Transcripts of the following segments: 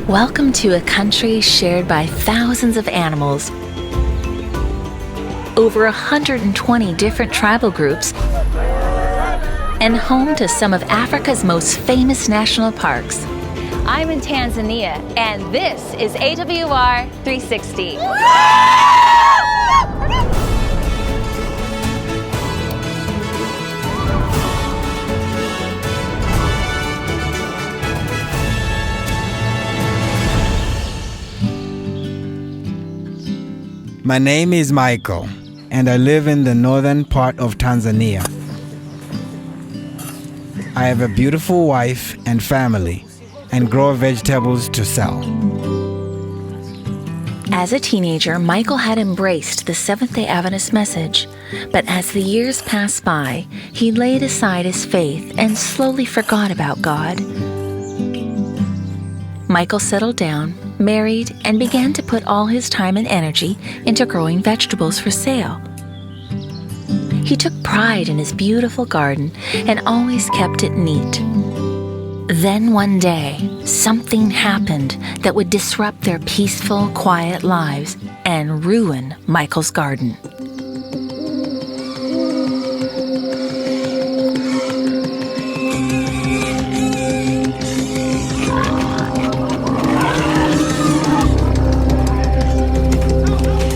Welcome to a country shared by thousands of animals, over 120 different tribal groups, and home to some of Africa's most famous national parks. I'm in Tanzania, and this is AWR360. My name is Michael, and I live in the northern part of Tanzania. I have a beautiful wife and family, and grow vegetables to sell. As a teenager, Michael had embraced the Seventh-day Adventist message, but as the years passed by, he laid aside his faith and slowly forgot about God. Michael settled down, married, and began to put all his time and energy into growing vegetables for sale. He took pride in his beautiful garden and always kept it neat. Then one day, something happened that would disrupt their peaceful, quiet lives and ruin Michael's garden.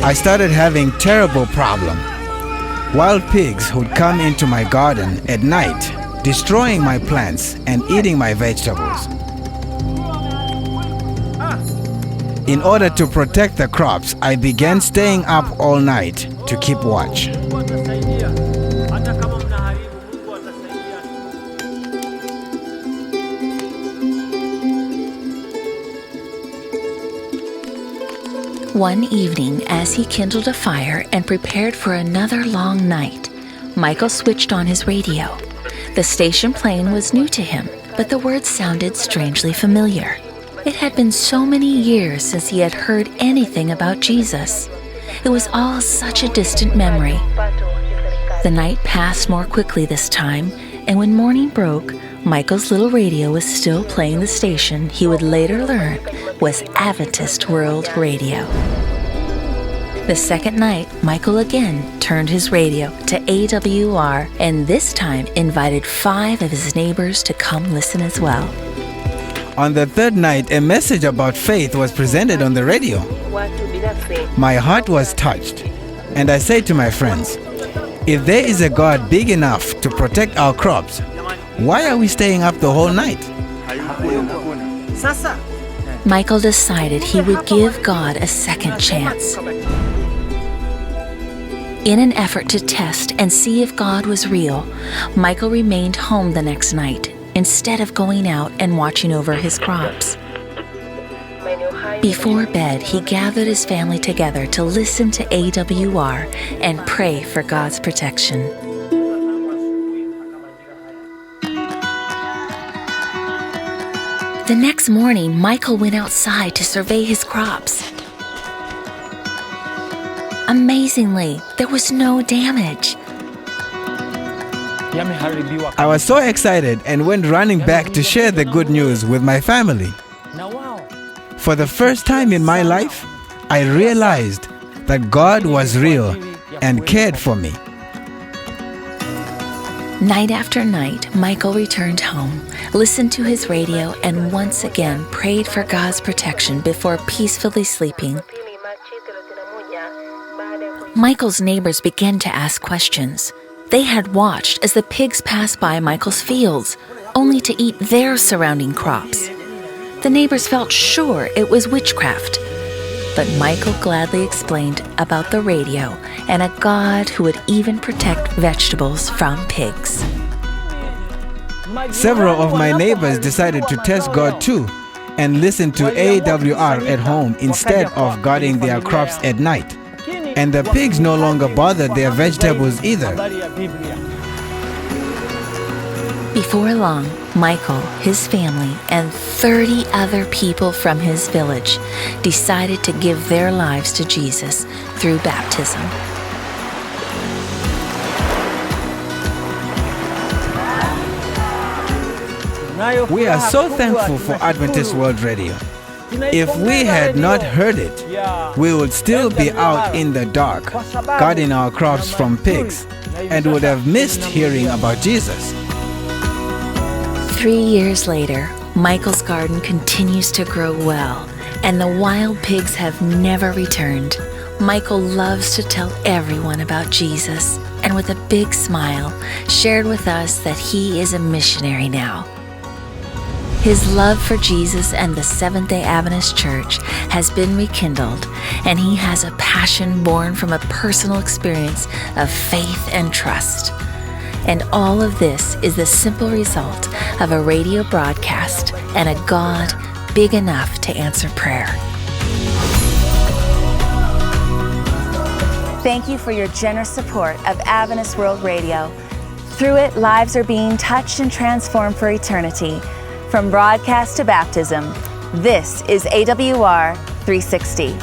I started having terrible problem. Wild pigs would come into my garden at night, destroying my plants and eating my vegetables. In order to protect the crops, I began staying up all night to keep watch. One evening, as he kindled a fire and prepared for another long night, Michael switched on his radio. The station playing was new to him, but the words sounded strangely familiar. It had been so many years since he had heard anything about Jesus. It was all such a distant memory. The night passed more quickly this time, and when morning broke, Michael's little radio was still playing the station he would later learn was Adventist World Radio. The second night, Michael again turned his radio to AWR and this time invited 5 of his neighbors to come listen as well. On the third night, a message about faith was presented on the radio. My heart was touched, and I said to my friends, if there is a God big enough to protect our crops, why are we staying up the whole night? Michael decided he would give God a second chance. In an effort to test and see if God was real, Michael remained home the next night instead of going out and watching over his crops. Before bed, he gathered his family together to listen to AWR and pray for God's protection. The next morning, Michael went outside to survey his crops. Amazingly, there was no damage. I was so excited and went running back to share the good news with my family. For the first time in my life, I realized that God was real and cared for me. Night after night, Michael returned home, listened to his radio, and once again prayed for God's protection before peacefully sleeping. Michael's neighbors began to ask questions. They had watched as the pigs passed by Michael's fields, only to eat their surrounding crops. The neighbors felt sure it was witchcraft, but Michael gladly explained about the radio and a God who would even protect vegetables from pigs. Several of my neighbors decided to test God too and listen to AWR at home instead of guarding their crops at night. And the pigs no longer bothered their vegetables either. Before long, Michael, his family, and 30 other people from his village decided to give their lives to Jesus through baptism. We are so thankful for Adventist World Radio. If we had not heard it, we would still be out in the dark, guarding our crops from pigs, and would have missed hearing about Jesus. 3 years later, Michael's garden continues to grow well, and the wild pigs have never returned. Michael loves to tell everyone about Jesus, and with a big smile, shared with us that he is a missionary now. His love for Jesus and the Seventh-day Adventist Church has been rekindled, and he has a passion born from a personal experience of faith and trust. And all of this is the simple result of a radio broadcast and a God big enough to answer prayer. Thank you for your generous support of Adventist World Radio. Through it, lives are being touched and transformed for eternity. From broadcast to baptism, this is AWR 360.